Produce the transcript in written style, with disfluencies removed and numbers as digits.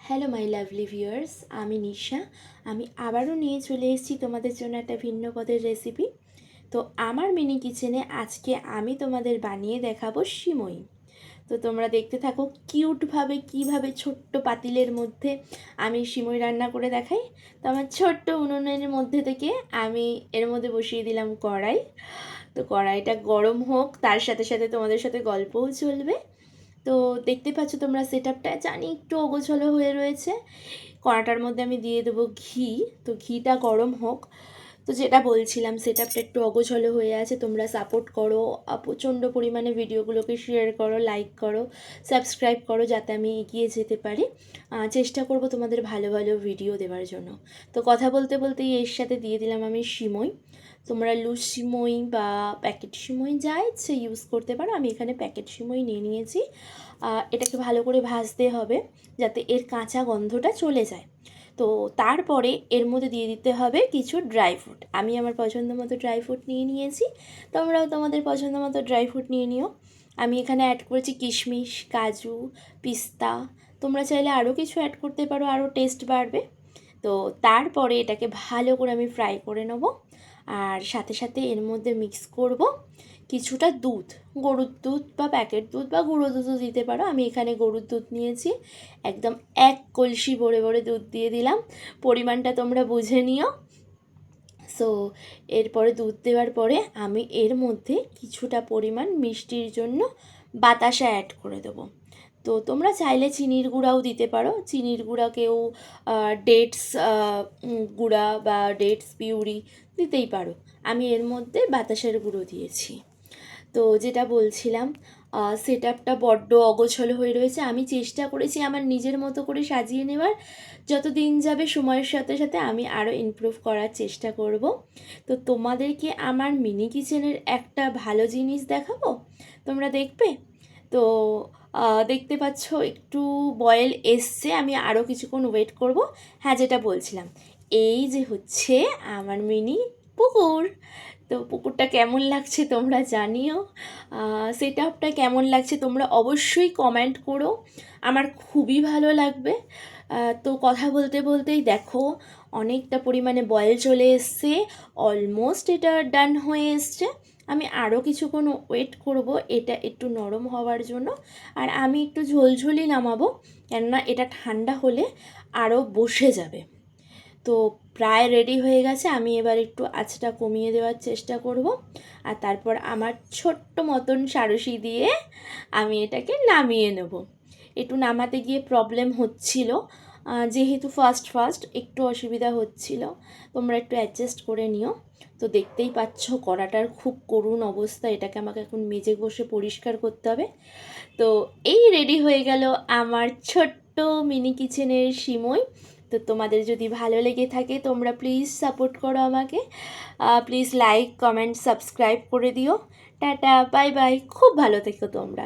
Hello my lovely viewers, আমি নিশা। আমি আবারও নিয়ে চলে এসেছি তোমাদের জন্য একটা ভিন্ন পদের রেসিপি। তো আমার মিনি কিচেনে আজকে আমি তোমাদের বানিয়ে দেখাবো সিমই। তো তোমরা দেখতে থাকো কিউটভাবে কীভাবে ছোট্ট পাতিলের মধ্যে আমি সিমই রান্না করে দেখাই। তো আমার ছোট্ট উনুনের মধ্যে থেকে আমি এর মধ্যে বসিয়ে দিলাম কড়াই। তো কড়াইটা গরম হোক, তার সাথে সাথে তোমাদের সাথে গল্পও চলবে। তো দেখতে পাচ্ছ তোমরা সেটআপটা, জানি একটু অগোছালো হয়ে রয়েছে। কড়াটার মধ্যে আমি দিয়ে দেবো ঘি। তো ঘিটা গরম হোক। তো যেটা বলছিলাম, সেটআপটা একটু অগোছালো হয়ে আছে, তোমরা সাপোর্ট করো, প্রচণ্ড পরিমাণে ভিডিওগুলোকে শেয়ার করো, লাইক করো, সাবস্ক্রাইব করো, যাতে আমি এগিয়ে যেতে পারি। চেষ্টা করব তোমাদের ভালো ভালো ভিডিও দেওয়ার জন্য। তো কথা বলতে বলতেই এর সাথে দিয়ে দিলাম আমি সিমই। তোমরা লুজ সিমই বা প্যাকেট সিমই যা ইচ্ছে ইউজ করতে পারো। আমি এখানে প্যাকেট সিমই নিয়ে নিয়েছি। এটাকে ভালো করে ভাজতে হবে যাতে এর কাঁচা গন্ধটা চলে যায়। তো তারপরে এর মধ্যে দিয়ে দিতে হবে কিছু ড্রাই ফ্রুট। আমি আমার পছন্দ মতো ড্রাই ফ্রুট নিয়ে নিয়েছি, তোমরাও তোমাদের পছন্দ মতো ড্রাই ফ্রুট নিয়ে নিও। আমি এখানে অ্যাড করেছি কিশমিশ, কাজু, পিস্তা। তোমরা চাইলে আরও কিছু অ্যাড করতে পারো, আরও টেস্ট বাড়বে। তো তারপরে এটাকে ভালো করে আমি ফ্রাই করে নেব। আর সাথে সাথে এর মধ্যে মিক্স করব কিছুটা দুধ, গরুর দুধ বা প্যাকেট দুধ বা গুঁড়ো দুধও দিতে পারো। আমি এখানে গরুর দুধ নিয়েছি, একদম 1 কলসি ভরে ভরে দুধ দিয়ে দিলাম। পরিমাণটা তোমরা বুঝে নিও। সো এরপরে দুধ দেওয়ার পরে আমি এর মধ্যে কিছুটা পরিমাণ মিষ্টির জন্য বাতাসা অ্যাড করে দেবো। তো তোমরা চাইলে চিনির গুঁড়াও দিতে পারো, চিনির গুঁড়াকেও ডেটস গুঁড়া বা ডেটস পিউরি দিতেই পারো। আমি এর মধ্যে বাতাসার গুঁড়ো দিয়েছি। তো যেটা বলছিলাম, সেটআপটা বড্ড অগোছালো হয়ে রয়েছে। আমি চেষ্টা করেছি আমার নিজের মতো করে সাজিয়ে নেওয়ার। যত দিন যাবে সময়ের সাথে সাথে আমি আরও ইমপ্রুভ করার চেষ্টা করব। তো তোমাদেরকে আমার মিনি কিচেনের একটা ভালো জিনিস দেখাবো, তোমরা দেখবে। তো দেখতে পাচ্ছ একটু বয়েল এসছে, আমি আরও কিছুক্ষণ ওয়েট করব। হ্যাঁ, যেটা বলছিলাম, এই যে হচ্ছে আমার মিনি পুকুর। তো পুকুরটা কেমন লাগছে তোমরা জানিও, সেটআপটা কেমন লাগছে তোমরা অবশ্যই কমেন্ট করো, আমার খুবই ভালো লাগবে। তো কথা বলতে বলতেই দেখো অনেকটা পরিমাণে বয়েল চলে এসছে, অলমোস্ট এটা ডান হয়ে এসছে। আমি আরও কিছুক্ষণ ওয়েট করব এটা একটু নরম হওয়ার জন্য। আর আমি একটু ঝোলঝোলই নামাবো, কেননা এটা ঠান্ডা হলে আরও বসে যাবে। তো প্রায় রেডি হয়ে গেছে, আমি এবার একটু আঁচটা কমিয়ে দেওয়ার চেষ্টা করব। আর তারপর আমার ছোট্ট মতন সারসি দিয়ে আমি এটাকে নামিয়ে নেব। একটু নামাতে গিয়ে প্রবলেম হচ্ছিল, যেহেতু ফার্স্ট একটু অসুবিধা হচ্ছিল, তোমরা একটু অ্যাডজাস্ট করে নিও। তো দেখতেই পাচ্ছ কড়াটার খুব করুণ অবস্থা, এটাকে আমাকে এখন মেজে বসে পরিষ্কার করতে হবে। তো এই রেডি হয়ে গেল আমার ছোট্ট মিনি কিচেনের সিমই। তো তোমাদের যদি ভালো লেগে থাকে তোমরা প্লিজ সাপোর্ট করো আমাকে, প্লিজ লাইক, কমেন্ট, সাবস্ক্রাইব করে দিও। টাটা, বাই বাই, খুব ভালো থেকো তোমরা।